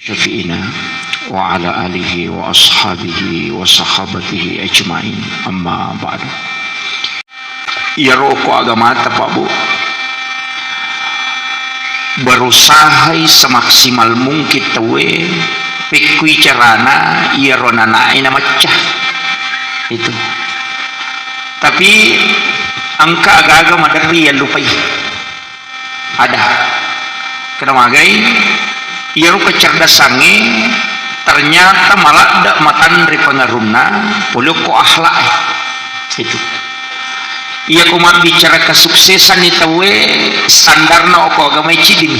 syafi'ina wa ala alihi wa ashabihi wa sahabatihi ajma'in, amma ba'du. Ya roko agama Pak Bu, berusaha semaksimal mungkin tawe pikui carana iya ronana ina macah itu, tapi angka agama dari yang lupai ada kenapa gai iya ro kecerdasannya ternyata malah dak matandri pengaruna puluh ko akhlak itu. Iya kuma bicara kesuksesan itu we standarna oko agama ciding.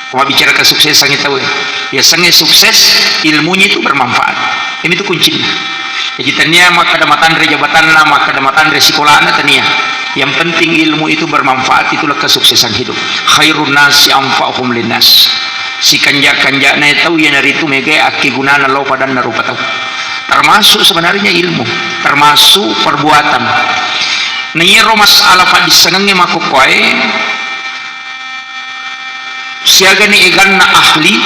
Kuma bicara kesuksesan itu we. Ya sange sukses ilmunya itu bermanfaat. Ini tuh kuncinya. Jadi tania maka damatan dari jabatan maka damatan dari sekolahna tania. Yang penting ilmu itu bermanfaat, itulah kesuksesan hidup. Khairun nasi anfa'uhum linnas. Si kanja-kanja na tahu ya dari itu mega aki gunana lau padan narupa tahu. Termasuk sebenarnya ilmu, termasuk perbuatan. Niro masalah pada senengnya makukwai siaga ni egan na ahli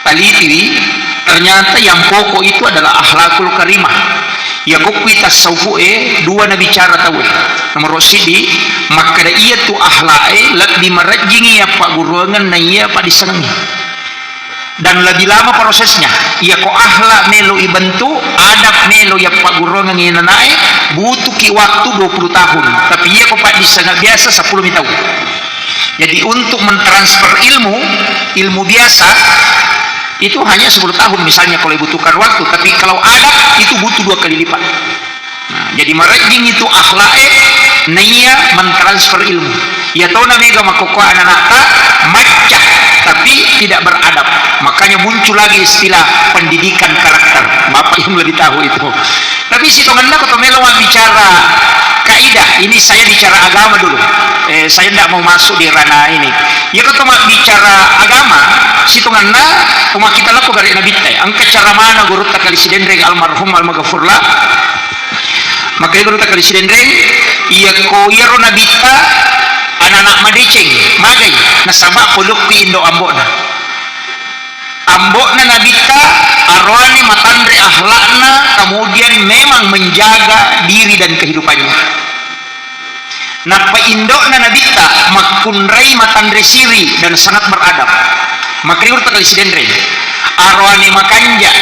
taliti, ternyata yang pokok itu adalah akhlakul karimah. Ya kukui tasawuf dua na bicara tahu nomor sidi maka da iya tu akhlak lebih merajingi apa guruangan na iya pada senengnya dan lebih lama prosesnya. Ia ko akhlak melo ibentu adab melo ya pak gurongan ina nae butuh ki waktu 20 tahun, tapi ia ko pak disana biasa 10 tahun. Jadi untuk mentransfer ilmu biasa itu hanya 10 tahun misalnya kalau dibutuhkan waktu, tapi kalau adab itu butuh 2 kali lipat. Nah, jadi merajing itu akhlak naya mentransfer ilmu. Ya tahu namanya makoko anak-anak macah tapi tidak beradab. Makanya muncul lagi istilah pendidikan karakter. Bapak yang lebih tahu itu. Tapi si tonganna kata melo bicara kaidah. Ini saya bicara agama dulu. Saya tidak mau masuk di ranah ini. Ya kata bicara agama, si tonganna cuma kita laku dari Nabi teh. Angka cara mana guru tak kali sidendreng almarhum almaghfurlah. Maka guru tak kali sidendreng iya ko iya ro Nabi ta anak-anak madeceng magai nasabak puluk di Indo ambona nabita arwani matandre akhlakna kemudian memang menjaga diri dan kehidupannya. Napa Indo nabita makunrai matandre siri dan sangat beradab. Makriur takali sidendre arwani makanja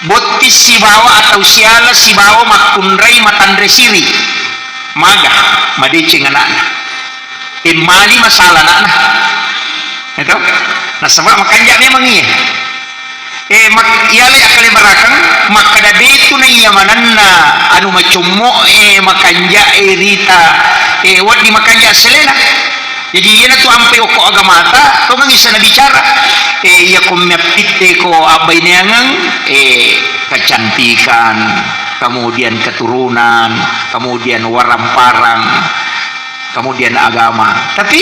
botis sibawa atau siala sibawa makunrai matandre siri maga madeceng anak-anak mali masalah anak-anak itu. Nah sebab makanya memang iya iyale akali barakang maka dade itu na iya mananna anu macumo makanja rita wat di makanja selena. Jadi iya na tu ampe oko agamata to nang isa na bicara iya ko mapite ko abay niyangang kecantikan, kemudian keturunan, kemudian waramparang, kemudian agama. Tapi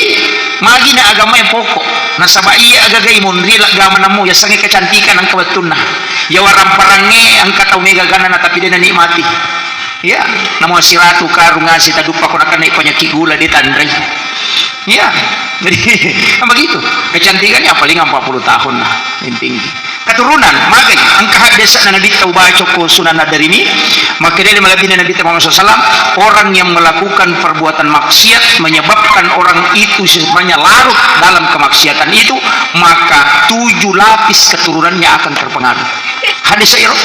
magi na agama yang pokok. Nasaba iya agagay mundri agama namu ya sangi kecantikan ang kawatuna. Ya waramparangnya ang kataw mega gana na tapi dia nikmati. Ya, namu siratu karunga si tadupa ko nakan ipanyaki gula di tandray. Ya, jadi begitu. Kecantikannya paling 40 tahun lah, tinggi. Keturunan, magai ang kahadesa na Nabi tahu baca ko sunan dari ini, maka dia melebih Nabi Muhammad SAW, orang yang melakukan perbuatan maksiat menyebabkan orang itu sebenarnya larut dalam kemaksiatan itu, maka 7 lapis keturunannya akan terpengaruh. Hadis itu.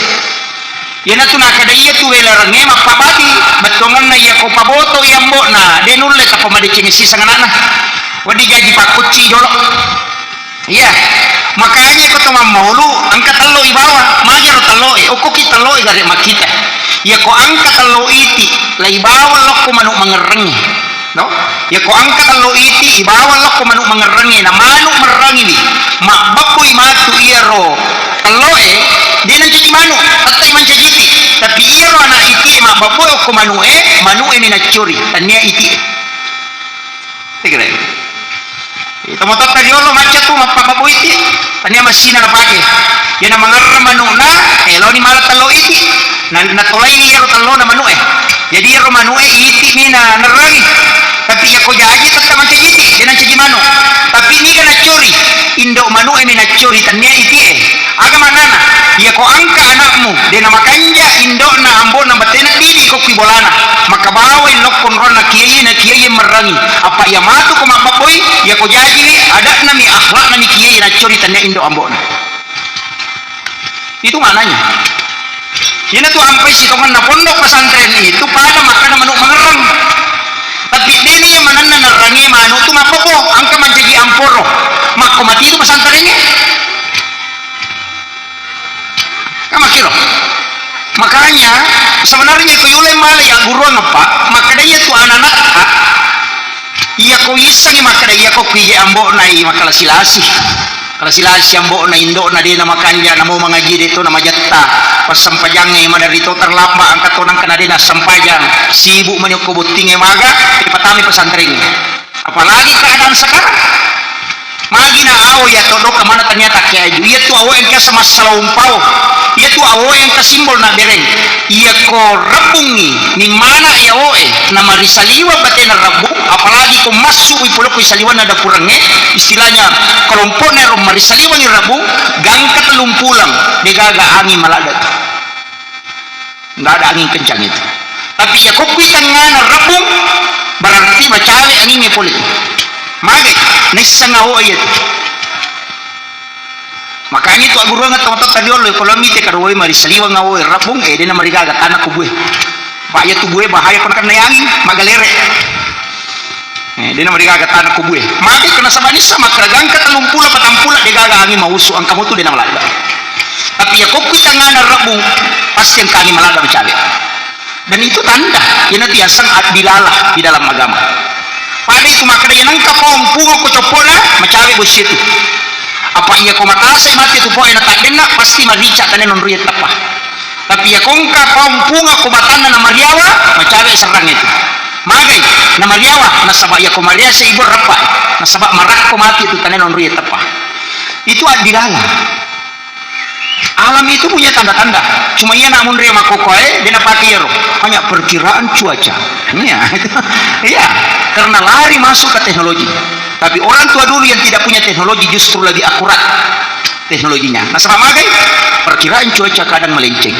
Yana tu nak kada iya tu welarangnya mak pabadi betongan na iya ko paboto yambo na denule ka pamadicing sisang anak wadi jadi pakuci jolok. Iya, makanya ko tama maulu angkat talo ibawa majar talo uko kita talo gari makita. Ya ko angkat talo iti la ibawa lo ko manuk mangerengi. No? Ya ko angkat talo iti ibawa lo ko manuk mangerengi na manuk merengi ni. Mak baboy matu iya ro talo dia nanti manuk atau manjajiti tapi iya ro anak iti mak baboy ko manuk ni nacuri tania iti. Segera. Tomotot tadi lo macam tu mapapaboy iti tania masina na pagi. Yan ang mga manuk na lo ni malat talo iti na natulay iya ro talo na manuk. Jadi ro manuk iti ni na narangi. tapi ya ko jaji tetap macam jiti dia nak curi manu tapi ini kan nak curi indok manu nak curi tanya iti aga manana ya ko angka anakmu dia nama kanja indok na ambo na batena dili ko kibolana maka bawa lokon rona kiai merangi apa ya matu ko mababoy ya ko jaji ada nami akhlak nami kiai na curi tanya indok ambo na itu mananya ini tuh sampai si tongan na pondok pesantren itu pada makan manuk mengerang tapi dini yang manana nerangi manuk tu mapopo angka menjadi amporo maka mati itu pesantrennya kama kilo makanya sebenarnya ko yule mala ya guru apa maka dia tu anak-anak iya ko isang maka dia ko kuye ambo nai maka silasi kalau silasi ambo na indo na dia nama kanja namo mengaji itu nama jatta pas sampajang ma dari to terlamba angkat tonang kana dia sampajang sibuk menyuku buting maga di patami pesantren apalagi keadaan sekarang magi na awo ya todo ke mana ternyata kayak iya tu awo yang sama salaumpau iya tu awo yang ke simbol na bereng iya ko rebungi ni mana ya oe nama risaliwa batena rabu apalagi ko masuk ipulo ko risaliwa na dapurangnya istilahnya kelompok na rom risaliwa ni rabu gangkat lumpulang degaga angin maladat nggak ada angin kencang itu tapi ya ko kuitanga na rabu berarti macawe angin politik mage nisa ngawo ayat makanya itu aguru ngat tomat tadi oleh kalau mite karoi mari saliwa ngawo rapung dia na mariga agat anak ku gue pak ya tu gue bahaya kon kana yang magalere dia na mariga agat anak ku gue mage kena sabani sama keragang ka talumpula patampula dia gaga angin mausu ang kamu tu dia na malada tapi ya kopi tangan rabung pasti yang kami malada bicara dan itu tanda ya nanti asang dilalah di dalam agama pada itu maka dia nangka pompungo ko copola macawe bos itu apa ia ko matase mati tu poe na tadena pasti marica tanen non riet apa tapi ya kongka pompungo ko batana na mariawa macawe sarang itu magai na mariawa na sabak ya ko maria sa ibor rapa na sabak marak ko mati tu tanen non riet apa itu adilala alam itu punya tanda-tanda cuma ia namun ria makokoe dia pakai hanya perkiraan cuaca ya iya karena lari masuk ke teknologi tapi orang tua dulu yang tidak punya teknologi justru lebih akurat teknologinya nah sama magai perkiraan cuaca kadang melenceng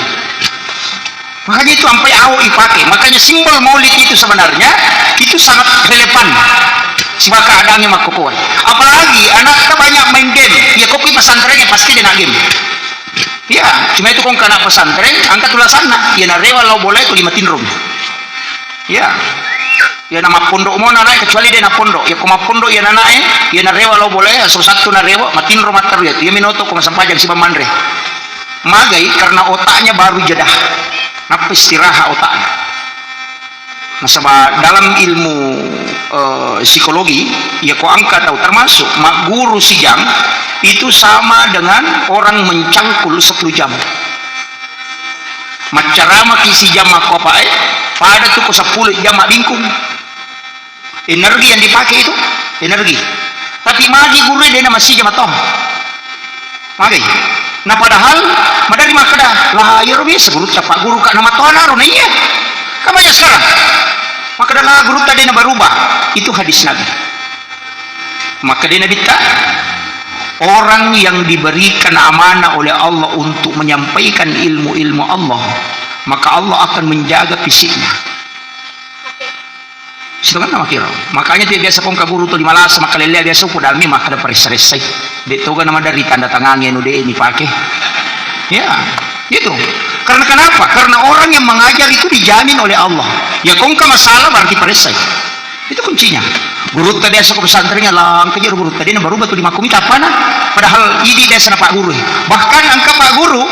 makanya itu sampai awal dipakai makanya simbol maulid itu sebenarnya itu sangat relevan sebab keadaannya makokoe apalagi anak kita banyak main game ya kopi pesantrennya pasti dia nak game ya cuma itu kong kana pesantren angkat tulasana ya narewa lau boleh itu 5 tinrum ya nama pondok mau naik kecuali dia na pondok ya koma pondok ya naik ya narewa lau boleh so satu narewa matinrum matar ya ya minoto koma sampajang si pamandre magai karena otaknya baru jedah napa istirahat otaknya nah sebab dalam ilmu psikologi ya ko angka tahu termasuk mak guru sijang itu sama dengan orang mencangkul 10 jam macarama kisi jam makopae pada tuh ko 10 jam bingkung energi yang dipakai itu energi tapi magi guru dia masih jam toh magi nah padahal madari makada lah ya bisa guru capa guru kak nama toh naruh iya kamanya sekarang maka adalah guru tadi na berubah itu hadis Nabi maka dia Nabi tak orang yang diberikan amanah oleh Allah untuk menyampaikan ilmu-ilmu Allah maka Allah akan menjaga fisiknya situ kan nama kira makanya dia biasa kong kaburu tu 15 maka lele biasa ko dalmi maka ada pares-resay dito kan nama dari tanda tangannya nu dia ini pakai ya itu karena kenapa karena orang yang mengajar itu dijamin oleh Allah ya kong ka masalah berarti paresay itu kuncinya guru tadi asal pesantrennya lang kejar guru tadi na baru batu 5 komita apa nah padahal ini desa na pak guru bahkan angka pak guru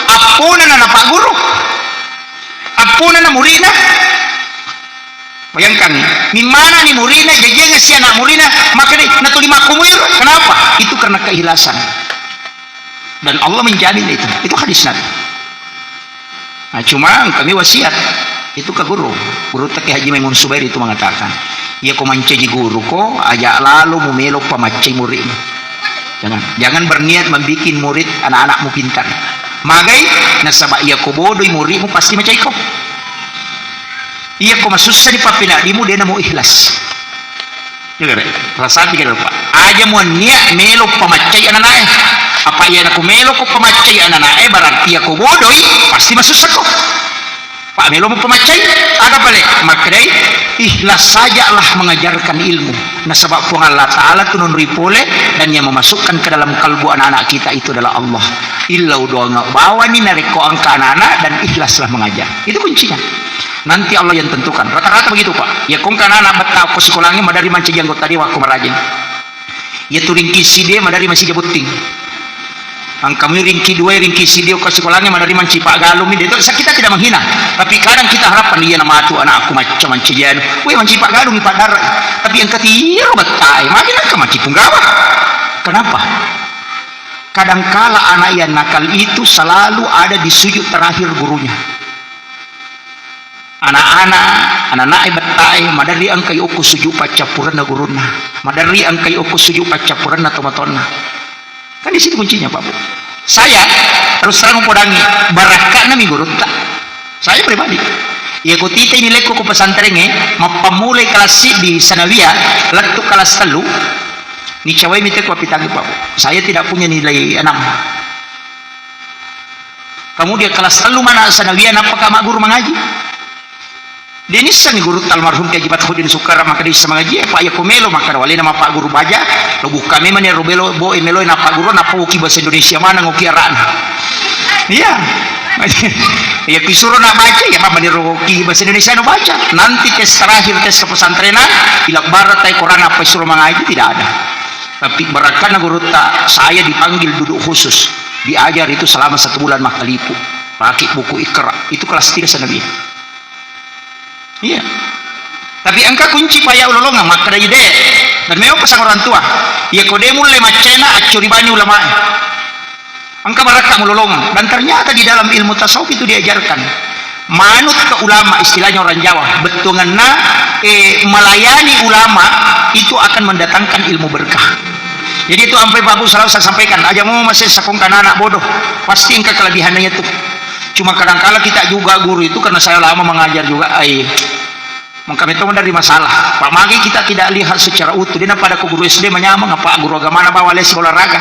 apuna na pak guru apuna na murina bayangkan di mana nih murina jajanya si anak murina maka deh na 5 kumir kenapa itu karena keikhlasan dan Allah menjamin itu hadis Nabi nah cuma kami wasiat itu ke guru Teki Haji Maimun Subair itu mengatakan ya ko mancaji guru ko ajak lalu memelok pamacai murid jangan berniat membikin murid anak-anakmu pintar magai nasabak iya ko bodoh muridmu pasti macai ko iya ko masusah di papina dimu dia mau ikhlas Rasapi ka pa. Aja mo niya melo pamacay ananae. Apa yan ako melo ko pamacay ananae berarti ako bodoh, pasti masusah ko. Pak melo mo pamacay, aga balik. Makanya ikhlas sajalah mengajarkan ilmu. Nasabab po Allah Ta'ala tunun ripole dan yang memasukkan ke dalam kalbu anak-anak kita itu adalah Allah. Illau doa bawa ni nareko angka anak-anak dan ikhlaslah mengajar. Itu kuncinya. Nanti Allah yang tentukan. Rata-rata begitu Pak. Ya kong kana anak betah aku sekolahnya madari manci janggut tadi waktu merajin. Ya tu ringki si dia madari masih jabuting. Ang kami ringki dua ringki si dia ke sekolahnya madari manci Pak Galung ini. Itu kita tidak menghina. Tapi kadang kita harapan dia nama tu anak aku macam manci dia. Weh manci Pak Galung Pak Darai. Tapi yang ketiga betah. Makin ke manci Punggawa. Kenapa? Kadangkala anak yang nakal itu selalu ada di sujud terakhir gurunya. Anak-anak betai madari ang kayo ko sujud pacapuran na guruna. Madari ang kayo ko sujud pacapuran na tomatona. Kan di situ kuncinya Pak Bu. Saya terus terang podangi baraka na mi guru tak. Saya pribadi. Ya ko tita nilai ko pesantren mapamulai kelas di Sanawia latuk kelas 3. Ni cawai mite ko pitangi Pak Bu. Saya tidak punya nilai 6. Kemudian kelas 3 mana Sanawia apakah mak guru mengaji? Dia nisan guru almarhum Kiai Jibat Hudin Sukara maka dia sama ngaji Pak ya komelo maka wali nama Pak Guru Baja lo buka memang ya robelo bo emelo na Pak Guru na uki bahasa Indonesia mana ngoki arana. Iya. Ya kisuro nak baca ya mama ni roki bahasa Indonesia no baca. Nanti tes terakhir tes ke pesantrenan ilak barat tai Quran apa suruh mengaji tidak ada. Tapi berakan guru tak saya dipanggil duduk khusus diajar itu selama 1 bulan makalipu pakai buku Iqra itu kelas 3 Sanawiyah. Iya. Tapi angka kunci paya ulolongan maka dari ide dan memang pasang orang tua. Ya kode mulai macena acuri banyu ulama. Angka baraka mulolongan dan ternyata di dalam ilmu tasawuf itu diajarkan manut ke ulama istilahnya orang Jawa betunganna melayani ulama itu akan mendatangkan ilmu berkah. Jadi itu sampai Bapak selalu saya sampaikan aja mau masih sakongkan anak bodoh pasti engkau kelebihannya itu. Cuma kadang-kala kita juga guru itu karena saya lama mengajar juga kami tahu dari masalah Pak Magi kita tidak lihat secara utuh dia pada ke guru SD menyamang apa guru agama mana bawa les olahraga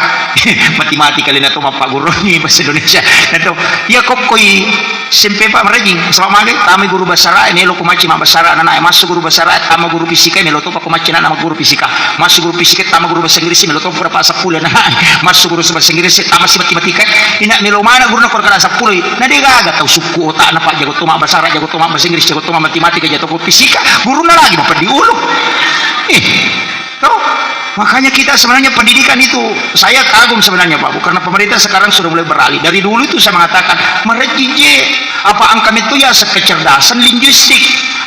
matematika kalian atau Pak Guru ini bahasa Indonesia atau ya kok koi simpe Pak merajing sama Magi kami guru bahasa Arab ini lo kumaci mak bahasa Arab anak masuk guru bahasa Arab sama guru fisika ini lo tuh Pak kumaci nama guru fisika masuk guru fisika sama guru bahasa Inggris ini lo tuh berapa 10 anak masuk guru bahasa Inggris sama si matematika ini melo mana guru nak kelas 10 nah dia gak tahu suku otak anak Pak jago tuh mak bahasa Arab jago tuh mak bahasa Inggris jago tuh mak matematika jago tuh fisika guru na lagi bapak diuluh makanya kita sebenarnya pendidikan itu saya kagum sebenarnya Pak Bu karena pemerintah sekarang sudah mulai beralih dari dulu itu saya mengatakan merejije apa angkam itu ya kecerdasan linguistik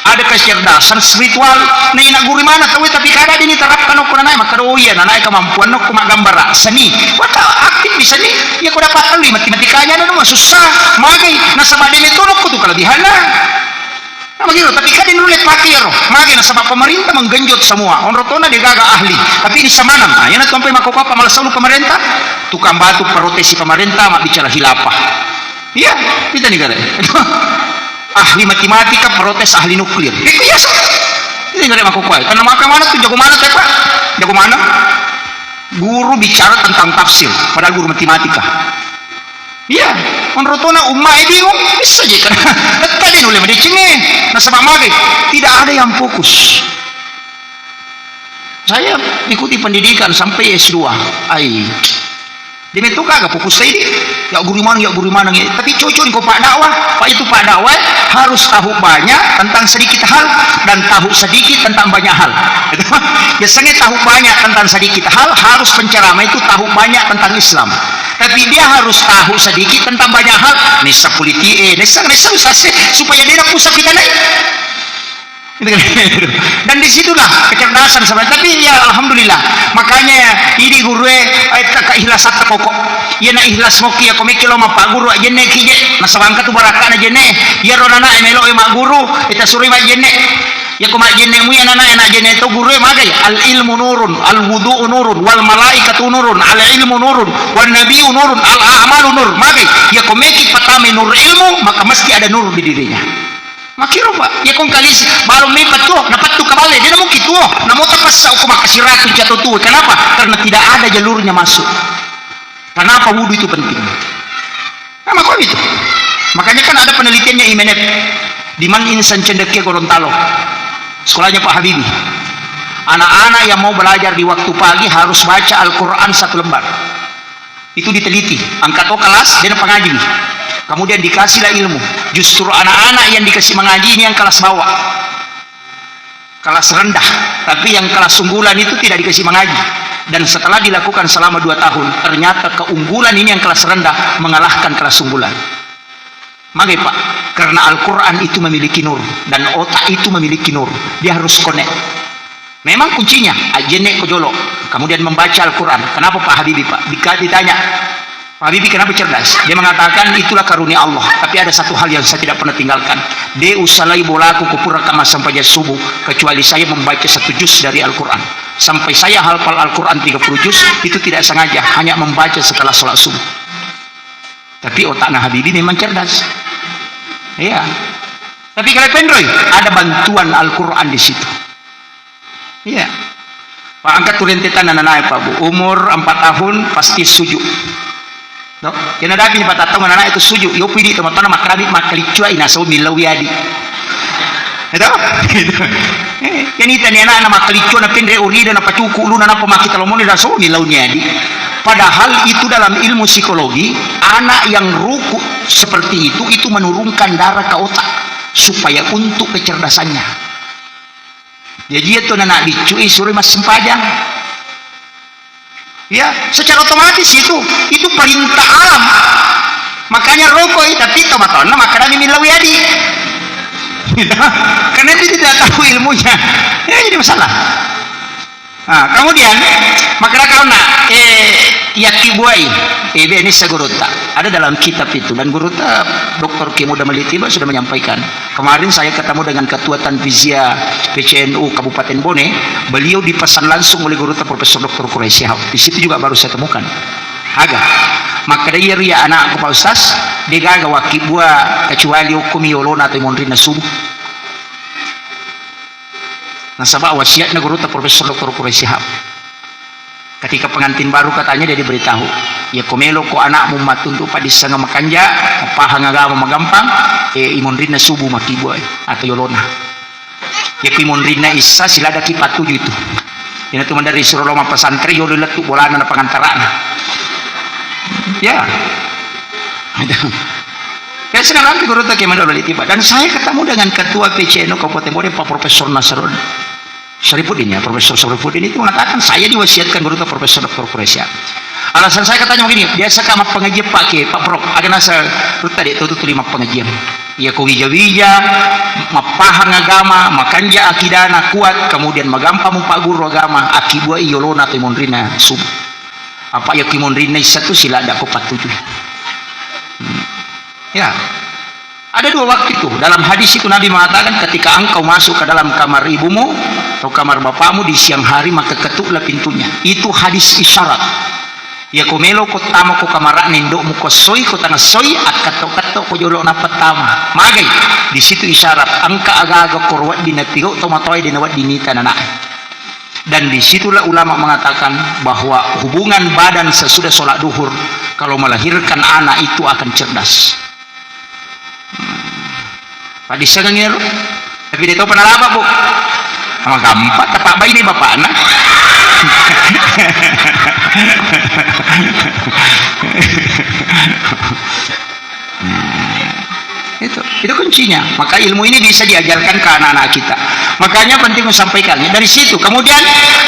ada kecerdasan spiritual nah ina guru mana tahu tapi kada ini terapkan aku nanai maka iya nanai kemampuan aku gambar seni wata aktif di seni ya kau dapat kali matematikanya itu susah magai nasabah ini tuh aku tuh kelebihannya begitu, tapi kan ini nulis pakir, makanya sebab pemerintah menggenjot semua. Orang rotona dia gagah ahli, tapi ini sama nama. Nah, yang sampai makok apa malah selalu pemerintah, tukang batu protesi pemerintah, mak bicara hilafah. Iya, kita nih gara. Ahli matematika protes ahli nuklir. Itu biasa. Ini gara makok apa? Karena maka mana tuh jago mana Pak? Jago mana? Guru bicara tentang tafsir, padahal guru matematika. Iya, menurutnya umat bingung bisa aja kan? Tadi nulis di sini, nasabah magi tidak ada yang fokus. Saya ikuti pendidikan sampai S2, dia itu kagak fokus saya ini. Ya guru mana, tapi cocok kau Pak Dakwah, Pak itu Pak Dakwah harus tahu banyak tentang sedikit hal dan tahu sedikit tentang banyak hal. Biasanya tahu banyak tentang sedikit hal, harus penceramah itu tahu banyak tentang Islam. Tapi dia harus tahu sedikit tentang banyak hal. Nisa politik, nisa supaya dia pusat kita naik. Dan disitulah kecerdasan sebenarnya. Tapi ya alhamdulillah. Makanya ini guru ikhlas at pokok. Ya na ikhlas moki ya komiki lo Pak Guru aja nek kije. Nasabangka tu baraka aja nek. Ya ronana emelo mak guru kita suri mak jene. Ya ko mak jene mu ya nana enak jene itu guru magai al ilmu nurun, al wudu nurun, wal malaikatu nurun, al ilmu nurun, wan nabiyyu nurun, al a'malu nur. Magai ya komiki patame nur ilmu maka mesti ada nur di dirinya. Makiro Pak, ya kung kalis baru may pato, napatu kabale, dia namun gitu, namun tapas sa ako makasiratu jatuh tuh. Kenapa? Karena tidak ada jalurnya masuk. Kenapa wudhu itu penting? Nah, maka itu. Makanya kan ada penelitiannya IMNF di Man Insan Cendekia Gorontalo. Sekolahnya Pak Habibie. Anak-anak yang mau belajar di waktu pagi harus baca Al-Quran 1 lembar. Itu diteliti. Angkat kelas, dia pengaji. Kemudian dikasihlah ilmu. Justru anak-anak yang dikasih mengaji ini yang kelas bawah, kelas rendah. Tapi yang kelas unggulan itu tidak dikasih mengaji. Dan setelah dilakukan selama 2 tahun, ternyata keunggulan ini yang kelas rendah mengalahkan kelas unggulan. Maka Pak, karena Al-Quran itu memiliki nur dan otak itu memiliki nur, dia harus connect. Memang kuncinya ajenek kojolo, kemudian membaca Al-Quran. Kenapa Pak Habibie Pak? Ditanya, Pak Habibie kenapa cerdas? Dia mengatakan itulah karunia Allah. Tapi ada satu hal yang saya tidak pernah tinggalkan. De usalai bolaku kupura kama sampai subuh, kecuali saya membaca 1 juz dari Al-Quran. Sampai saya hafal Al-Quran 30 juz, itu tidak sengaja, hanya membaca setelah sholat subuh. Tapi otaknya Habibie memang cerdas. Iya. Tapi kalau pendroy, ada bantuan Al-Quran di situ. Iya. Pak angkat turintitan anak-anak Pak Bu. Umur 4 tahun pasti sujud. No, kena dapat ni patata anak itu sujud. Yo pidi teman-teman makrabit maklicua ina so milawiadi. Itu? Yan ita ni anak maklicua na pendre urida na pacuku lu na pamakita lomoni na so milawniadi. Padahal itu dalam ilmu psikologi, anak yang ruku seperti itu menurunkan darah ke otak supaya untuk kecerdasannya. Jadi itu anak dicui suruh mas sempajang. Ya, secara otomatis itu perintah alam. Makanya rokok tapi tomatona makanan milawiadi. Karena dia tidak tahu ilmunya. Ya jadi masalah. Nah, kemudian makanya karena yakibuai ini segurutta ada dalam kitab itu, dan Guruta Dr. Kemuda Melitiba sudah menyampaikan. Kemarin saya ketemu dengan Ketua Tanfizia PCNU Kabupaten Bone, beliau dipesan langsung oleh Guruta Profesor Dr. Quraisy Shihab. Di situ juga baru saya temukan. Aga, maka dia ria anak aku Pak Ustaz, dia gaga wakibua kecuali hukum yolona atau mondrina subuh. Nasabah wasiatnya Guruta Profesor Dr. Quraisy Shihab. Ketika pengantin baru katanya dia diberitahu, ya komelo ko anakmu matuntuk padisa nga makanja, pahang agama magampang, imondrin na subuh makibuay atau yolona. Ya imondrin na isa sila daki patuju itu. Ina tuman dari suruh loma pesantren yolo letu bolana na pangantaraan. Ya. Ya sekarang di Guruta Kemuda Melitiba, dan saya ketemu dengan Ketua PCNU Kabupaten Bone Pak Profesor Nasrul Syarifuddin, ya Profesor Syarifuddin itu mengatakan saya diwasiatkan Guruta Profesor Dr. Quraisy. Alasan saya katanya begini, biasa kama pengajian Pak Prof, ada nasa tadi itu 5 pengajian. Ya ko wija-wija, mapahang agama, makanja akidana kuat, kemudian magampamu Pak Guru agama, akibua iyolona atau mondrina subuh. Apa ya kimondrina satu sila ada ko patuju. Ya. Ada 2 waktu itu. Dalam hadis itu Nabi mengatakan ketika engkau masuk ke dalam kamar ibumu atau kamar bapakmu di siang hari, maka ketuklah pintunya. Itu hadis isyarat. Ya komelo ko tama ko kamar nindokmu ko soy ko tanah soy at kato-kato ko jolo na patama. Magay. Di situ isyarat angka aga-aga korwat dinatigo tomatoy dinawat dinita na. Dan disitulah ulama mengatakan bahwa hubungan badan sesudah sholat duhur kalau melahirkan anak itu akan cerdas. Pak Disa kan ngero, tapi dia tahu pernah apa Bu? Sama gampang, tapak bayi ini bapak anak. Itu kuncinya. Maka ilmu ini bisa diajarkan ke anak-anak kita. Makanya penting menyampaikannya dari situ. Kemudian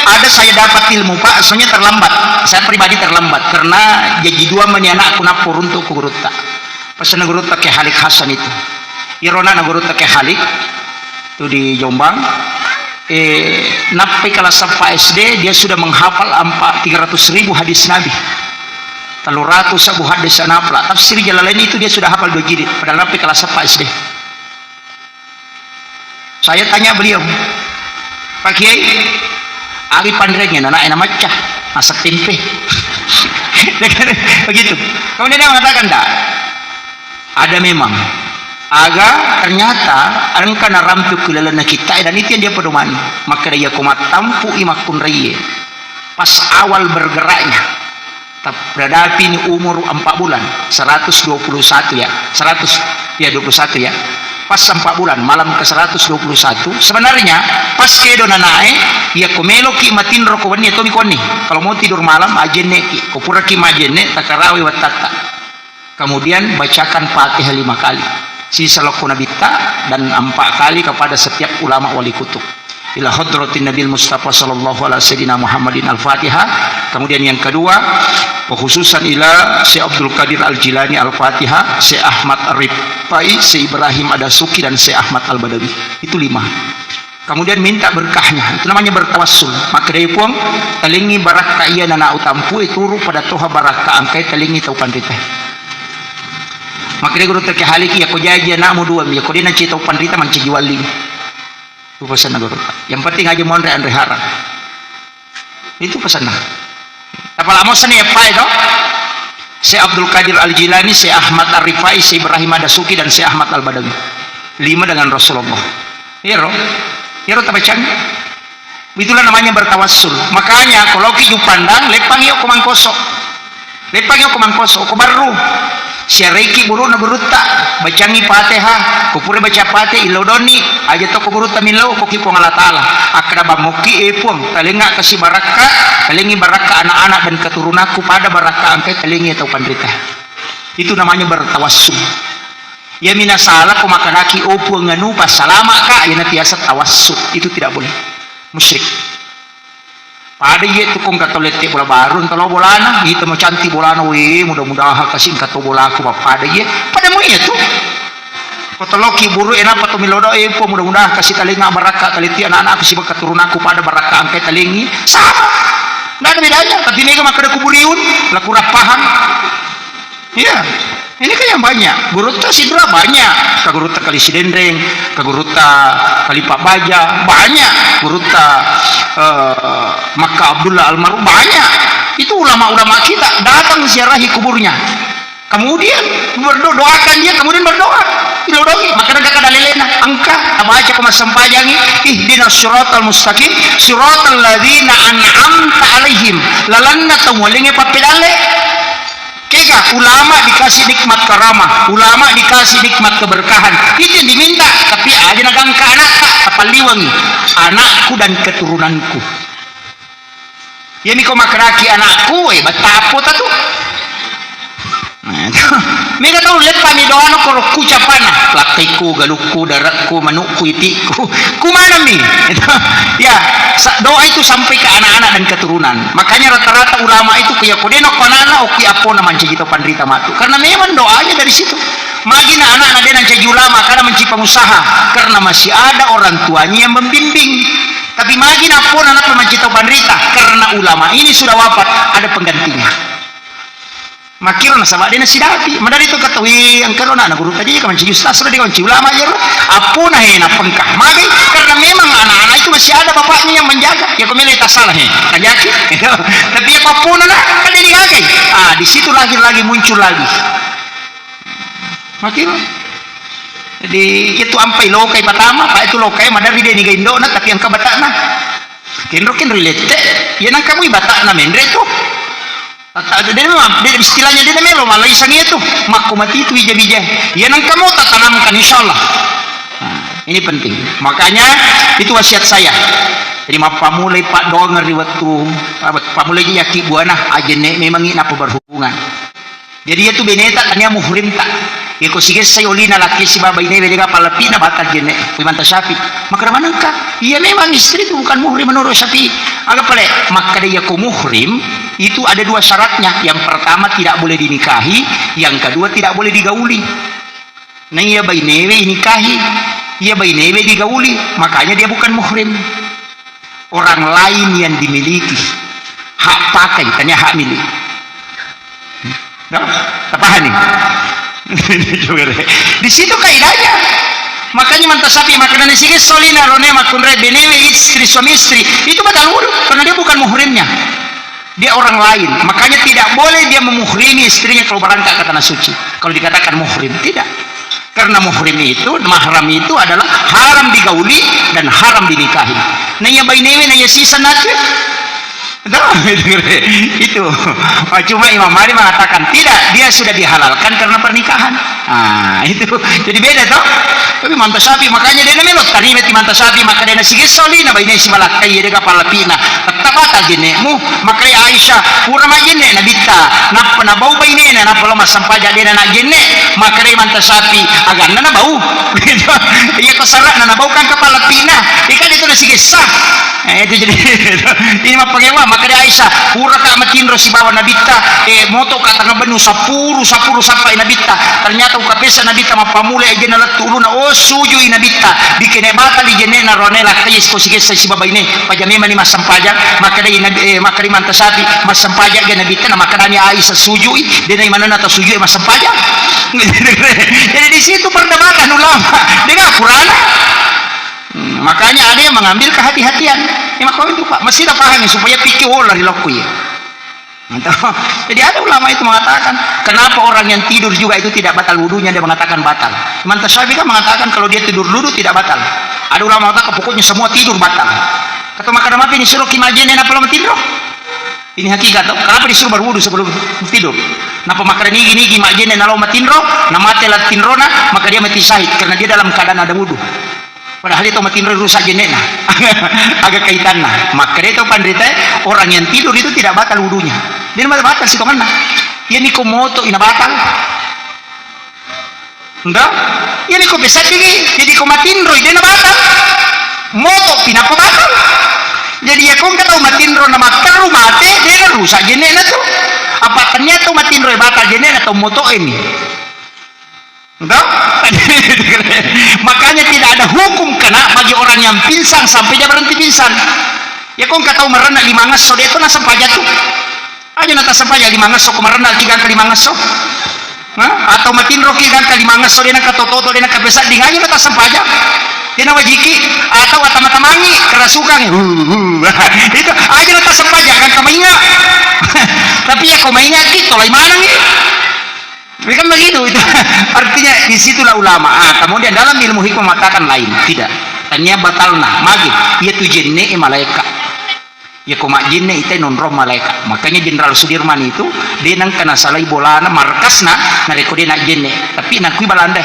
ada saya dapat ilmu Pak, soalnya terlambat. Saya pribadi terlambat karena jadi 2 menyanak aku napur untuk Guruta. Pesan Guruta ke Halik Hasan itu. Irona na Guruta ke Halik itu di Jombang. Napi kelas 4 SD dia sudah menghafal 300.000 hadis Nabi. 300 hadis anapla. Tafsir Jalalain itu dia sudah hafal 2 jilid. Padahal napi kelas 4 SD. Saya tanya beliau, Pak Kiai, ari pandrengnya anak enak macah masak tempe. Begitu. Kemudian dia mengatakan, ada memang aga ternyata angka narampu kulalana kita dan itu yang dia pedomani maka dia kumat tampu imakun raya pas awal bergeraknya berhadapi ini umur 4 bulan 121 ya 100 ya 21 ya pas 4 bulan malam ke 121 sebenarnya pas kedona nae ya komelo ki matin roko wani to mikoni kalau mau tidur malam ajenne ki kopura ki majenne takarawi watata kemudian bacakan Fatihah 5 kali sisa lakuna bitta dan 4 kali kepada setiap ulama wali kutub ila hadratin nabil mustafa sallallahu alaihi wasallam Muhammadin al-Fatihah. Kemudian yang kedua khususan ila Syekh Abdul Qadir Al-Jilani Al-Fatihah, Syekh Ahmad Ar-Rifai, Syekh Ibrahim Adasuki dan Syekh Ahmad Al-Badawi. Itu 5. Kemudian minta berkahnya, itu namanya bertawassul. Maka dari pun telingi baraka iya nana utampu itu turu pada toha baraka angkai telingi tau pandita. Maka dari guru terkehaliki ya ko jaji namu dua ya ko dia nanti tau pandita manci itu pesan guru. Yang penting aja mondre andre harap. Itu pesan nah. Tapal amosan ya pai do. Syekh Abdul Qadir Al-Jilani, Syekh Ahmad Ar-Rifai, Syekh Ibrahim Adasuki dan Syekh Ahmad Al-Badawi. 5 dengan Rasulullah. Ya roh. Ya roh tabacang. Itulah namanya bertawassul. Makanya kalau ki pandang lepang yo kumangkoso. Lepang yo kumangkoso ko baru. Syariki buru na guruta bacangi Fatihah kupure baca Fatihah ilodoni aja to ko guruta minlo ko ki ko ngalatala akraba muki epung talinga kasih baraka talingi baraka anak-anak dan keturunanku pada baraka angkai talingi atau pandrita itu namanya bertawassul ya mina salah ko makanaki opung nganu pas salama ka ya natiasa tawassul itu tidak boleh musyrik pada ye tukung katolete bola baru kalau bolana itu mau cantik bolana we mudah-mudahan kasih kato bola aku pada ye pada mu itu kotoloki buru enak atau milodo po mudah-mudahan kasih talinga baraka taliti anak-anak kasih keturunanku pada baraka angkai talingi sama nggak ada bedanya tapi ini maka ada kuburiun laku paham ya ini kan yang banyak guruta sidra banyak kaguruta kali sidendreng kaguruta kali Pak Baja banyak guruta Maka Abdullah Almarhum banyak itu ulama-ulama kita datang ziarahi kuburnya kemudian berdoakan dia kemudian berdoa ilodongi maka ada kada lelena angka abaca ko masampajangi ihdinas siratal mustaqim siratal ladzina an'amta alaihim lalanna tawlinge papedale kega ulama dikasih nikmat karamah ulama dikasih nikmat keberkahan itu yang diminta tapi aja nagang ke anak apaliwangi anakku dan keturunanku ya ini kau makraki anakku batapo tatu mereka tahu lepa ni doa no koro kucapana lakiku galuku daratku manukku itiku kumana mi ya doa itu sampai ke anak-anak dan keturunan makanya rata-rata ulama itu kuya kodeno konana oki apo na mancigito pandrita matu karena memang doanya dari situ magina anak-anak dia nanti ulama karena menci pengusaha karena masih ada orang tuanya yang membimbing tapi magina apo anak mancito pandrita karena ulama ini sudah wafat ada penggantinya makirna sama dia nasi dati madari itu katawi ang karona na guru tadi kan menci ustaz sudah dia ulama aja apo na hena pengkah magi karena memang anak-anak itu masih ada bapaknya yang menjaga ya kemele tak salah kajaki tapi apa pun na kan dia digagai di situ lagi muncul lagi makir jadi itu ampai lokai pertama pak itu lokai madari dia niga indo na tapi ang kabatana kinrokin relate ya nang kamu ibatana mendre itu dia memang istilahnya dia melo malah isangnya itu makku mati itu bija-bija ya nang kamu tak tanamkan insyaallah ini penting makanya itu wasiat saya jadi pamulai pak doa ngeri waktu pamulai yaki buana ajene memang ini apa berhubungan jadi itu beneta tanya muhrim tak ya ko sige sayolina laki si baba ini beda palapina batal jene manta Syafi maka mana ka iya memang istri itu bukan muhrim menurut Syafi agak pale maka dia ko muhrim itu ada 2 syaratnya yang pertama tidak boleh dinikahi yang kedua tidak boleh digauli nah iya bainewe nikahi iya bainewe digauli makanya dia bukan muhrim orang lain yang dimiliki hak pakai tanya hak milik apa nih di situ kaidahnya makanya mantasapi makanya sige solina rone makunre benewe istri suami istri itu batal wudu karena dia bukan muhrimnya dia orang lain makanya tidak boleh dia memuhrimi istrinya kalau berangkat ke tanah suci kalau dikatakan muhrim tidak Karena mahram itu adalah haram digauli dan haram dinikahi. Nanya bainewe nanya sisa nanti. Itu. Cuma Imam Malik mengatakan tidak, dia sudah dihalalkan karena pernikahan. Itu. Jadi beda toh. Tapi manta sapi makanya dia melot tarimet manta sapi maka dia sige soli na bainai si malakai dia kapal pina. Tapata genemu makai Aisyah pura magene na bitta na bau bainena na pala masampaja dia na gene makai manta sapi agan na bau. Iya ko sarak na bau kan kapal pina. Ikan itu na sige sah. Itu jadi ini mah pengewa maka dia Aisyah pura ka matinro si bawa nabita moto ka tanga benu sapuru sampai nabita ternyata ukapesa nabita mapamule aja na latulu na suju inabita dikene batal ijene na ronela kayes ko sige si baba ini pajame mani masampaja maka dia makari mantasapi masampaja ge nabita na makanani Aisyah sujui dia na mana ta sujui masampaja. Jadi di situ perdebatan ulama dengan Quran. Makanya ada yang mengambil kehati-hatian. Maka itu Pak, mesti pahami supaya pikir lari laku ya. Jadi ada ulama itu mengatakan, kenapa orang yang tidur juga itu tidak batal wudunya, dia mengatakan batal. Imam Tasyafi kan mengatakan kalau dia tidur dulu tidak batal. Ada ulama mengatakan pokoknya semua tidur batal. Kata maka nama ini suruh kimajin apa lama tidur? Ini hakikat. Kenapa disuruh berwudu sebelum tidur? Napa makanan ini kimajin kalau matindro, nama telat tindrona, maka dia mati syahid karena dia dalam keadaan ada wudu. Padahal itu matin rusak jenena agak kaitan nah maka itu pandita orang yang tidur itu tidak batal wudunya dia batal sih kemana ya niko moto ina batal enggak ya niko bisa tinggi jadi ko matin roy dia batal moto pinapa batal jadi ya kong kata matin roy na makar mate dia rusak jenena tuh apa ternyata matin roy batal jenena atau moto ini enggak? Makanya tidak ada hukum kena bagi orang yang pingsan sampai dia berhenti pingsan. Ya kau nggak tahu merenang 5 ngaso dia itu nasa sampaja tuh. Aja nata sampaja 5 ngaso merenang 3 kali 5 ngaso. Atau matin roki kan kali 5 ngaso dia nak toto dia nak kebesak di aja nata sampaja. Dia nak wajiki atau mata-matamangi kerasukan. Itu aja nata sampaja kan kamainga. Tapi ya kau mainga gitu lah mana nih? Bukan begitu itu. Artinya disitulah ulama. Kemudian dalam ilmu hikmah mengatakan lain. Tidak. Tanya batalna magid. Ia tu jenne malaikat. Ya koma jenne itu non roh malaikat. Makanya Jenderal Sudirman itu dia nang kena salai bolana markasna nareko dia nak jenne. Tapi nak kui balanda.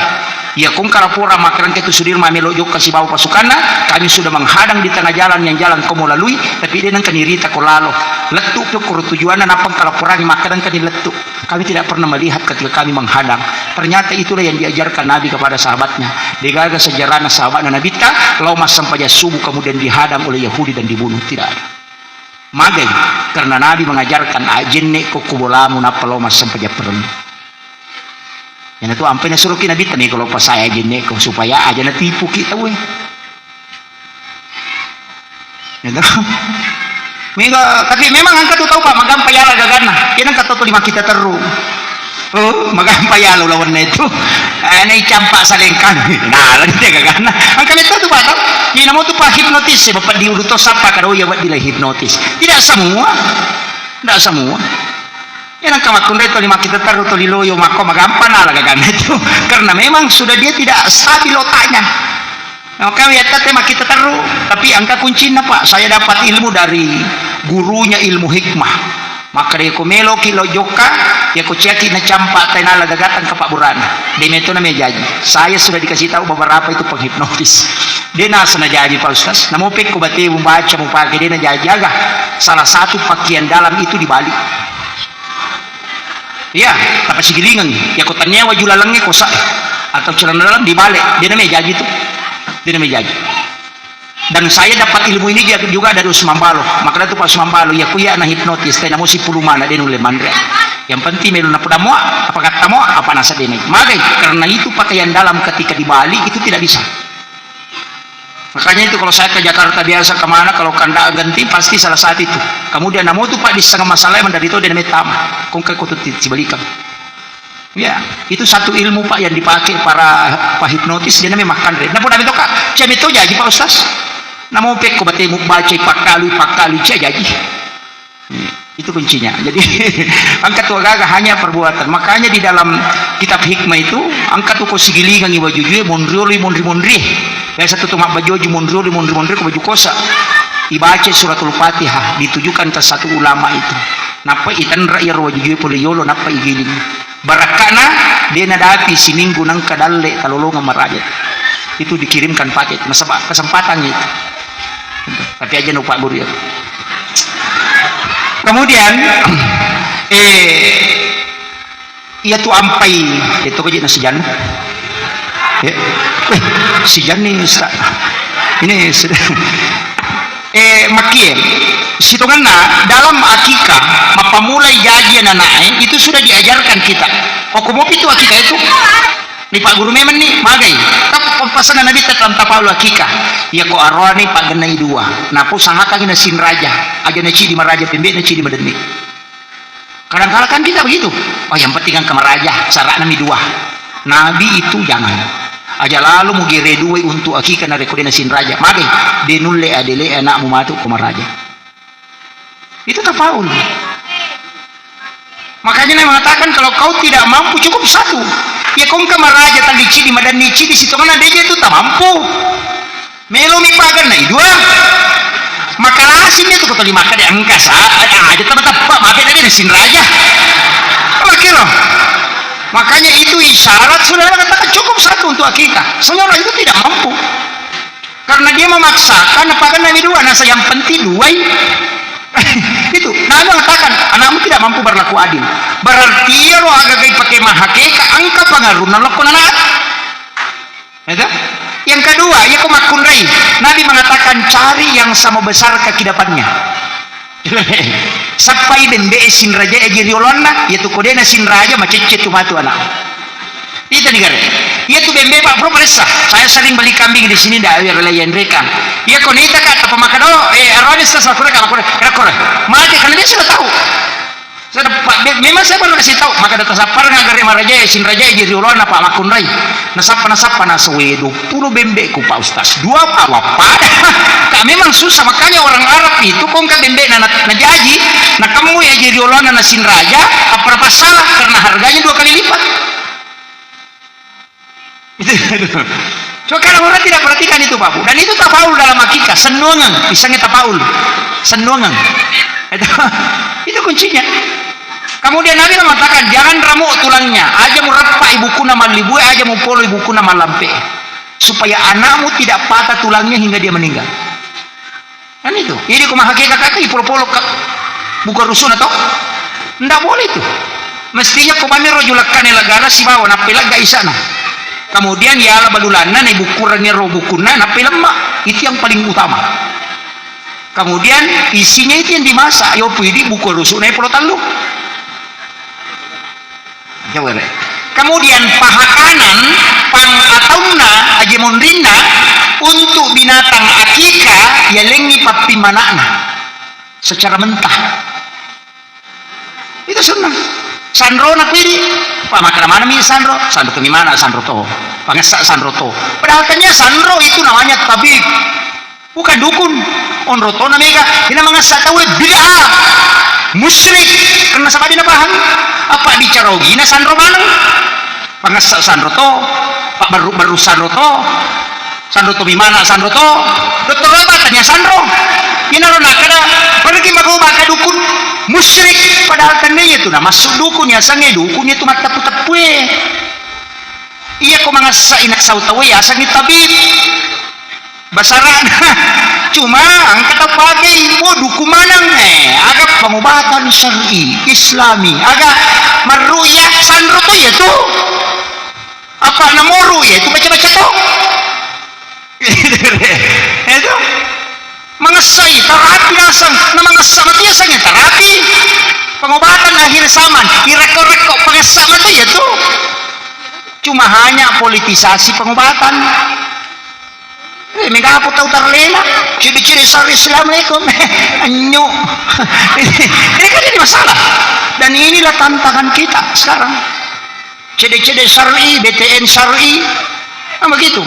Ya kong karapura makaran ke Sudirman melojok kasih bawa pasukanna. Kami sudah menghadang di tengah jalan yang jalan kau mau lalui. Tapi dia nang kanirita ko lalo. Letuk tu kur tujuanna napang karapurangi makaran kani letuk. Kami tidak pernah melihat ketika kami menghadang. Ternyata itulah yang diajarkan Nabi kepada sahabatnya. Digaga sejarahnya sahabatnya Nabi tak lau mas sampai subuh kemudian dihadang oleh Yahudi dan dibunuh. Tidak ada. Magai karena Nabi mengajarkan ajenne ko kubolamu napa lau mas sampai perlu. Yang itu ampe suruh Nabi tani kalau pas saya ajenne ko supaya aja na tipu kita weh. Ya Mega, tapi memang angkat tu tahu Pak, magam payala gagana. Yan ang katoto 5 kita teru. Magam payala lawan na ito. Ay campa sa lengkan. Lagi dia gagana. Ang kalito tu Pak, yan mo tu pa hipnotis, bapak diudutos apa karo ya buat dila hipnotis. Tidak semua. Tidak semua. Yan ang kamakunda ito 5 kita teru to liloyo mako magampan na gagana itu. Karena memang sudah dia tidak stabil otaknya. Maka lihat tema kita taruh, tapi angka kuncinya Pak, saya dapat ilmu dari gurunya ilmu hikmah. Maka dia kumelo kilo joka, ya kuciaki na campak tenala gagatan ke Pak Burana. Dia itu namanya jadi. Saya sudah dikasih tahu beberapa itu penghipnotis. Dia nasa na jadi Pak Ustaz. Namupik ko bati membaca mupake dia na jaga. Salah satu pakaian dalam itu dibalik. Ya, tapi sigilingan. Ya ko tanyawa julalangnya kosa atau celana dalam dibalik. Dia namanya jadi tuh. Dia namanya jadi. Dan saya dapat ilmu ini juga dari Usman Balo. Makanya itu Pak Usman Balo ya kuya na hipnotis tayo namo si pulumana din ule mandre. Yang penting meron na pada mo apa kata mo apa nasa din. Magay karena itu pakaian dalam ketika di Bali itu tidak bisa. Makanya itu kalau saya ke Jakarta biasa kemana kalau kanda ganti pasti salah satu itu. Kemudian namo itu Pak di setengah masalah dari itu dia namanya tama. Kung kay kutut sibalikam. Ya, itu satu ilmu Pak yang dipakai para hipnotis dia namanya makan. Nah, pun itu Kak, jam itu jadi Pak Ustaz. Namo pek ko bate mo baca pakali cia jadi. Itu kuncinya. Jadi angkat tu agak hanya perbuatan. Makanya di dalam kitab hikmah itu angkat tu ko sigilingan iwa jujue mondri yang satu tu mak bajoji mondri ko baju kosa. Ibaca suratul Fatihah ditujukan ke satu ulama itu. Napa itan ra'yar wajujue poliyolo napa igiling. Barakana dia nadati sininggu nang kadalle kalolongan marajat. Itu dikirimkan paket kesempatan itu. Tapi aja lupa guru ya. Kemudian ia tu ampai itu kaji nasijan. Sijan nih ini sudah makin situnganna dalam akikah mapamulai jajian anak itu sudah diajarkan kita. Hukum itu akikah itu ni Pak Guru memang nih magai pasangan Nabi tetap tapau akikah ya ko arwani Pak genai dua napu sangaka gina sin raja aja naci di maraja pembe naci di madeni kadang-kadang kan kita begitu. Oh yang penting kan kemaraja sarak nami dua Nabi itu jangan aja lalu mau gire dua untuk akikah na rekodena sin raja magai denulle adele anakmu matu kemaraja itu tafaul. Makanya saya mengatakan kalau kau tidak mampu cukup satu. Ya kau kamaraja tadi cidi madani cidi situ kan ada itu tak mampu. Melo mi pagan na dua. Maka asin itu kau tadi makan di angkas ada aja teman pak makan ada di sin raja. Makanya makanya itu isyarat sudah katakan cukup satu untuk akikah. Seorang itu tidak mampu. Karena dia memaksakan apa kan nabi dua nasa yang penting dua. Itu Nabi mengatakan anakmu tidak mampu berlaku adil berarti ya lo agak pakai mahakeka angka pengaruh nalakun anak itu. Yang kedua ya komakun rai Nabi mengatakan cari yang sama besar kekidapannya sampai bembe sin raja ejiriolona yaitu kodena sin raja macet tu matu anak itu negara ya tu bembe Pak Bro perisa saya sering beli kambing di sini dah relayan mereka ya konita kata pemakan arwani setelah kurang mati karena dia sudah tahu memang saya baru kasih tahu maka data sapar ngagari maraja sin raja jadi ulon apa makun rai nasapa nasawe 20 bembe ku Pak Ustaz 2 apa kak memang susah makanya orang Arab itu kong ka bembe na jaji nah kamu ya jadi ulon na sin raja apa salah karena harganya 2 kali lipat. So kalau orang tidak perhatikan itu Pak Bu dan itu tafaul dalam akikah senungan pisangnya tafaul senungan itu kuncinya. Kemudian Nabi mengatakan jangan ramuk tulangnya aja mau rapa ibuku nama libu aja mau polo ibuku nama lampe supaya anakmu tidak patah tulangnya hingga dia meninggal kan itu jadi kumah hakikah kakak polo-polo buka rusun atau tidak boleh itu mestinya kumami rojulakan elagana si bawa napilaga isana. Kemudian ya ala balulana na bukurangnya robukuna na lemak itu yang paling utama. Kemudian isinya itu yang dimasak yo pidi buku rusuk na polotan lu. Kemudian paha kanan pang atauna aja mondrina untuk binatang akikah ya lengi papi manakna secara mentah. Itu sunnah. Sandro nak pilih Pak makan mana mi sandro tu mana sandro to pangesak sandro to padahal katanya sandro itu namanya tabib bukan dukun onro to namanya ini mengesak tahu bid'ah musyrik karena sama dina paham apa dicarogi na sandro mana pangesak sandro to Pak baru sandro to mana sandro to dokter apa tanya sandro ini rona kada pergi maga dukun musyrik padahal tandanya itu nah masuk dukunnya sange dukunnya itu mata putepue iya ko mga sa inasautawe ya sange tabib basaran cuma ang katapagay mo dukumanang agak pengobatan syar'i islami agak maruya sandro to ya to apa namoru ya itu baca-baca to itu mengesai terapi langsung na mengesah mati ya sange terapi pengobatan akhir zaman direko-reko pengesah mati ya tuh cuma hanya politisasi pengobatan Mega apa tahu terlena ciri-ciri syar'i Assalamualaikum anyu ini kan jadi masalah dan inilah tantangan kita sekarang ciri-ciri syar'i BTN syar'i begitu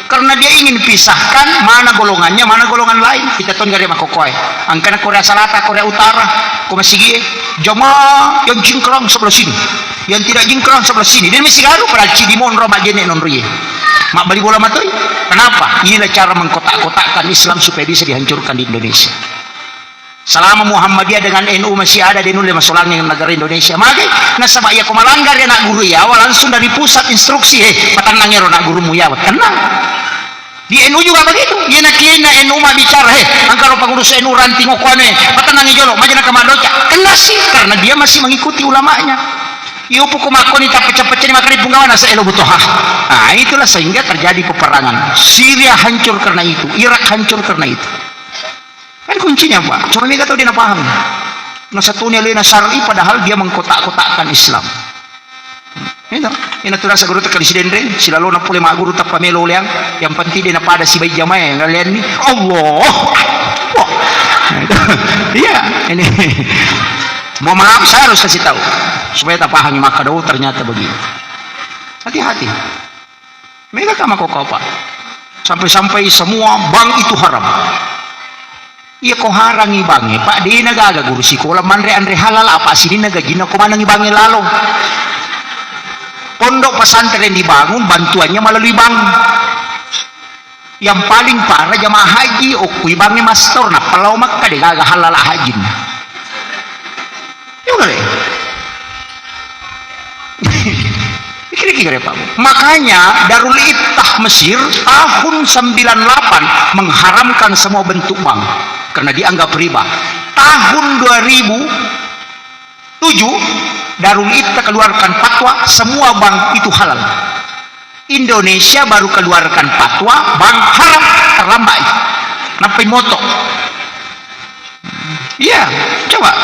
karena dia ingin pisahkan mana golongannya mana golongan lain kita tuh gak ada makokoy angkana Korea Selatan Korea Utara Aku masih jamaah yang jingkrang sebelah sini, yang tidak jingkrang sebelah sini. Dan masih garu pada Cidimon Roma jene non ruye. Mak bali bola matoi. Kenapa? Inilah cara mengkotak-kotakkan Islam supaya bisa dihancurkan di Indonesia. Selama Muhammadiyah dengan NU masih ada di nule masolangnya negara Indonesia. Maka nasabah ia kumalanggar ya nak guru ya, awal langsung dari pusat instruksi, patanangnya nak gurumu ya, tenang. Di NU juga begitu. Ia nak kena NU mah bicara, angkaro pengurus NU ranting okone, patanangi jolo, majana kamadoca. Kena sih karena dia masih mengikuti ulamanya. Iyo pukul makoni tak pecah-pecah ni makani punggawan asa elo butuh. Nah, itulah sehingga terjadi peperangan. Syria hancur karena itu, Irak hancur karena itu. Kan kuncinya Pak. Cuma mereka tahu dia nak paham. Nah satunya lena syar'i padahal dia mengkotak-kotakkan Islam. Itu. Ina tu rasa guru tak presiden re, sila lo nak pule mak guru tak pamelo liang, yang penting dia nak pada si bayi jamaah kalian ni. Allah. Wah. Iya, ini. Mau maaf saya harus kasih tahu supaya tak paham maka dahulu ternyata begitu. Hati-hati. Mereka kama kau Pak. Sampai-sampai semua bank itu haram. Iya kau harangi bangi Pak di naga guru sekolah manre andre halal apa sini naga jina kau manangi bangi lalu. Pondok pesantren dibangun bantuannya melalui bank. Yang paling parah jamaah haji okui bangi master na palau Makkah de gaga halal hajin. Kira-kira Pak. Makanya Darul Iftah Mesir tahun 98 mengharamkan semua bentuk bank karena dianggap riba. Tahun 2007 Darul Iftah keluarkan fatwa semua bank itu halal. Indonesia baru keluarkan fatwa bank haram terlambat. Nampai moto. Iya, coba.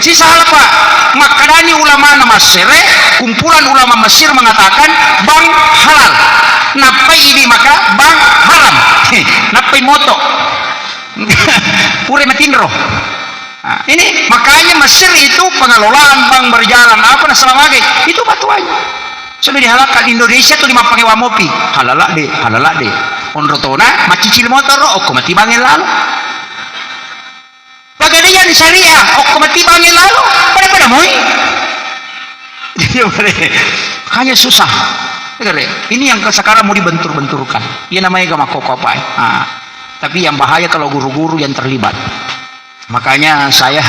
Si salah Pak. Makadani ulama Mesir, kumpulan ulama Mesir mengatakan bank halal. Napai ini maka bank haram. Napai moto. Pure matinro. Nah, ini makanya Mesir itu pengelolaan bank berjalan apa nah selama itu batuannya. Sudah dihalalkan Indonesia tuh 5 pengewa mopi. Halala deh. Onrotona macicil motor ok mati bangin lalu. Pagadian syariah, ok mati bangin lalu, pada moi. Hanya susah. Ini yang sekarang mau dibentur-benturkan. Ini namanya gak makokopai. Tapi yang bahaya kalau guru-guru yang terlibat. Makanya saya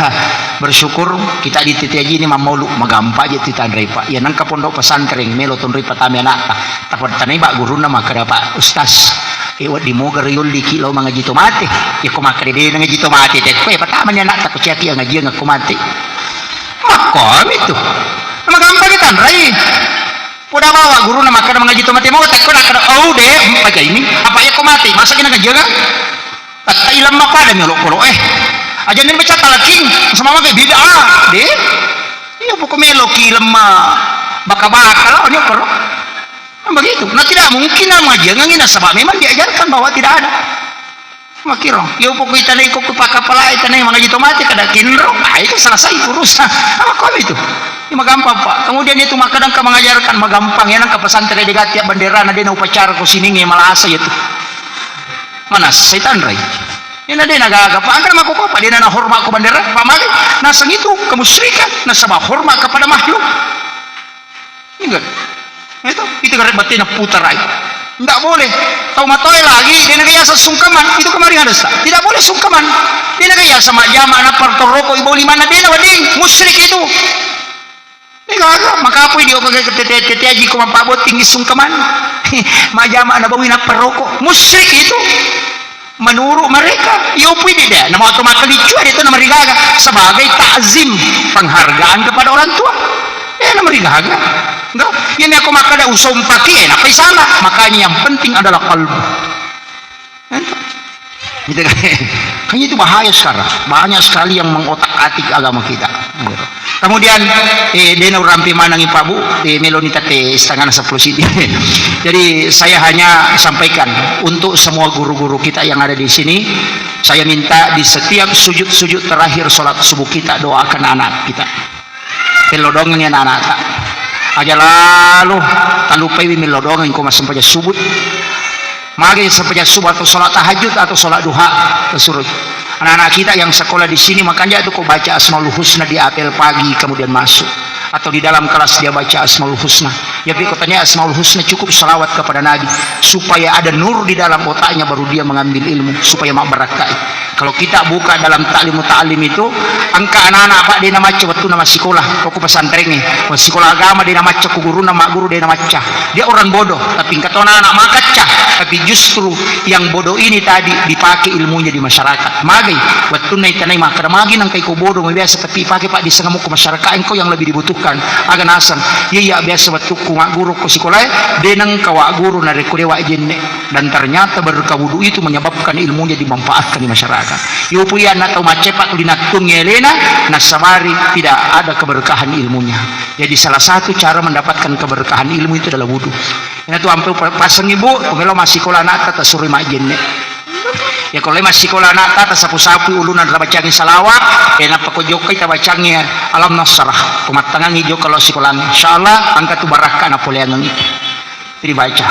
bersyukur kita di TTJ ini mamaulu magampa aja titan Pak. Ya nang pondok pesantren melo ton ripa tami anak. Tapod tanay ba guru na makada Pak Ustaz. Iwat di mo garayol di kilo mga jito mati. Ya kumakari din nga jito mati. Kaya pataman niya na tako siya kaya nga jiya nga kumati. Makom itu. Magampa kita Ray. Puda bawa guru na makada mga jito mati mo tako na kada oh de paja ini apa ya kumati masa kina nga jiya nga. Tak ilam makada nyolok-kolok aja nih baca talaking sama mga bida deh. Iya pokok melo kilam baka-baka lah ini perlu. Begitu. Nah tidak mungkin nama dia ngina sebab memang diajarkan bahwa tidak ada. Makiro, yo pokok itanay ko kupakapala itanay mga jito mati kada kinro. Itu selesai urusan. Apa itu? Ini magampang Pak. Kemudian itu makadang ka mengajarkan magampang yan ang kapasantren di gatiya bandera na din upacara ko siningi malasa itu. Mana setan ray. Yan na din nagagapa. Ang kana makukupa din na horma ko bandera pamali. Nasang itu kemusyrikan, nasabah horma kepada makhluk. Ingat. Itu karena batin na putar ay. Tidak boleh. Tahu matoy lagi dia nagaya sa sungkaman. Itu kemarin ada sa. Tidak boleh sungkaman. Dia nagaya sama jama na partoroko ibu lima na din wading musyrik itu. Nggak maka apa dia pakai tete aji ko mapabot tinggi sungkaman. Majama na bawi na parroko musyrik itu. Menurut mereka, iyo pwede deh. Nama otomatis itu nama rigaga sebagai takzim penghargaan kepada orang tua. Nama rigaga. Enggak, ini aku makada usum pakai, apa salah? Makanya yang penting adalah kalbu. Gitu kan? Kayaknya itu bahaya sekarang. Banyak sekali yang mengotak-atik agama kita. Kemudian, dena rampi manangi pabu, melonita te setengah 10 sini. Jadi saya hanya sampaikan untuk semua guru-guru kita yang ada di sini, saya minta di setiap sujud-sujud terakhir sholat subuh kita doakan anak kita. Pelodongnya anak tak. Aja lalu tak lupa melodongin ko sampai subuh. Mari sampai subuh atau sholat tahajud atau sholat duha kesuruh. anak-anak kita yang sekolah di sini, makanya itu kok baca Asmaul Husna di apel pagi kemudian masuk, atau di dalam kelas dia baca Asmaul Husna. Ya katanya Asmaul Husna cukup salawat kepada Nabi supaya ada nur di dalam otaknya, baru dia mengambil ilmu supaya mak berakai. Kalau kita buka dalam ta'lim itu, angka anak-anak pak dia nama cah waktu nama sekolah, kok pesantrennya, sekolah agama dia nama cah, guru nama guru dia nama cah. Dia orang bodoh, tapi kata anak-anak maka cah, tapi justru yang bodoh ini tadi dipakai ilmunya di masyarakat. Magai waktu naik tanai maka magi nang kau bodoh biasa, tapi pakai pak di sengamu ke masyarakat, engkau yang lebih dibutuhkan. Agak nasan, iya biasa waktu ku guru ku sekolah, denang kawa guru narik dewa jenne, dan ternyata berkah wudu itu menyebabkan ilmunya dimanfaatkan di masyarakat. Yupuyan atau macepat linatung Elena nasamari tidak ada keberkahan ilmunya. Jadi salah satu cara mendapatkan keberkahan ilmu itu adalah wudu. Ini tuh ampe pasang ibu, kalau masih sekolah anak tata suri majenne. Ya kalau masih sekolah anak tata sapu-sapu ulunan bacangi salawat, enak pakojok kita bacangnya alam nasrah. Kumatangan hijau kalau sekolah. Insyaallah angkat tu barakah napoleon itu. Dibaca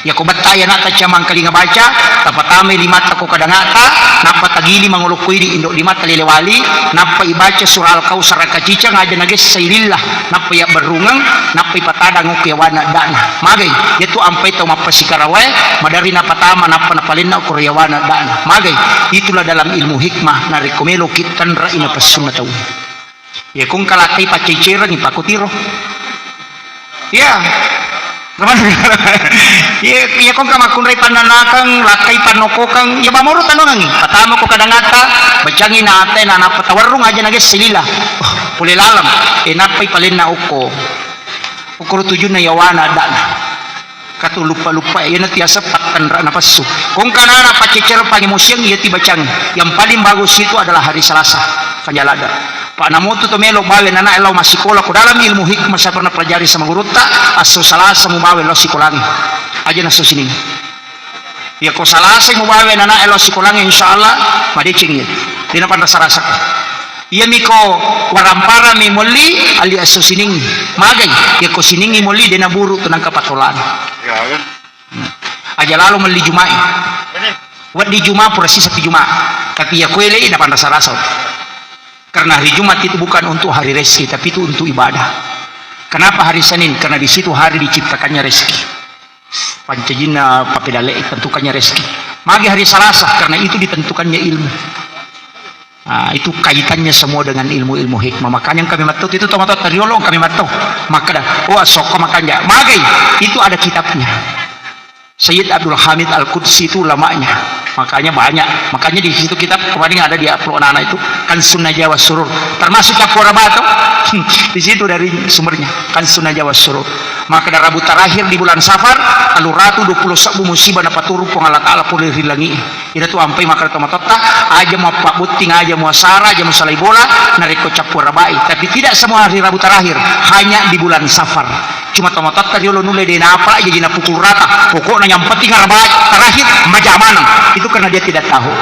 ya ko bataya nata camang kali ngabaca tapatame lima tako kadangata napa tagili manguluk kuidi indok lima talilewali napa ibaca surah al-kausar kacica ngaja nages sailillah napa ya berungang napa ipatada ngukiyawana dana magay yaitu ampai to mapasikarawe madari napa tama napa napalina kuryawana dana magay itulah dalam ilmu hikmah na rekomelo kitan ra ina pasunna tahu ya kung kalakay pacicira ni pakutiro ya ya kung kamakunray pananakang lakay panokokang ya bamuro tanong ngi patama ko kadangata bacangin natin na napatawarong aja nagis silila pulilalam napay palin na uko ukuro tujuh na yawana dana katu lupa yan at yasa patanra na pasu kung kanana pachichero pangimusyang iya tibacang yang paling bagus itu adalah hari Selasa kajalada Pak Namoto tumelo bawe na elaw masikola ko dalam ilmu hikmah sa pernah pelajari sama guru ta aso Salasa mo bawe lo sikolangi aja na susining ya ko Salasa mo bawe na elaw sikolangi insyaallah madicing yun di na panrasarasak iya miko warampara mi muli ali aso sining magay ya ko siningi muli di naburu to ng kapatulan aja lalo mali Jumai wat di Juma purasi sa Juma tapi ya kuele na panrasarasak karena hari Jumat itu bukan untuk hari rezeki, tapi itu untuk ibadah. Kenapa hari Senin? Karena di situ hari diciptakannya rezeki. Pancajina papedale tentukannya rezeki. Magi hari Selasa karena itu ditentukannya ilmu. Nah, itu kaitannya semua dengan ilmu-ilmu hikmah. Makanya yang kami matuk itu tomato teriolong kami matuk. Maka dah, oh soko makanya. Magi itu ada kitabnya. Sayyid Abdul Hamid Al-Qudsi itu ulamanya. Makanya banyak, makanya di situ kitab kemarin ada di upload anak itu kan Sunnah Jawa Surur, termasuk Capura Batu di situ dari sumbernya kan Sunnah Jawa Surur. Maka dari Rabu terakhir di bulan Safar alu ratu 20 sabu musibah dapat turu Allah Taala pulih rilangi itu tuh ampai maka tomatota aja mau pak buting aja mau sara aja mau salai bola nariko Capura Bai, tapi tidak semua hari Rabu terakhir, hanya di bulan Safar. Cuma tomatota dia lo nule di apa aja jina pukul rata pokoknya yang penting Rabu terakhir majaman itu karena dia tidak tahu.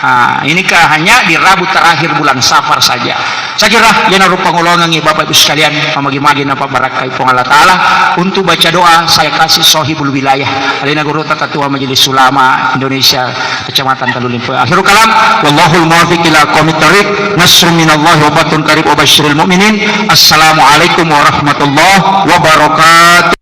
Nah, inikah hanya di Rabu terakhir bulan Safar saja. Saya kira jangan lupa ngolongan Bapak Ibu sekalian, pamagi-magi napa barakai pong Allah Taala untuk baca doa saya kasih sohibul wilayah. Alina guru ketua Majelis Ulama Indonesia Kecamatan Talulimpo. Akhirul kalam wallahul muwaffiq ila aqwamit thariq. Nasrun minallahi wa batun qarib wa basyiril mu'minin. Assalamualaikum warahmatullahi wabarakatuh.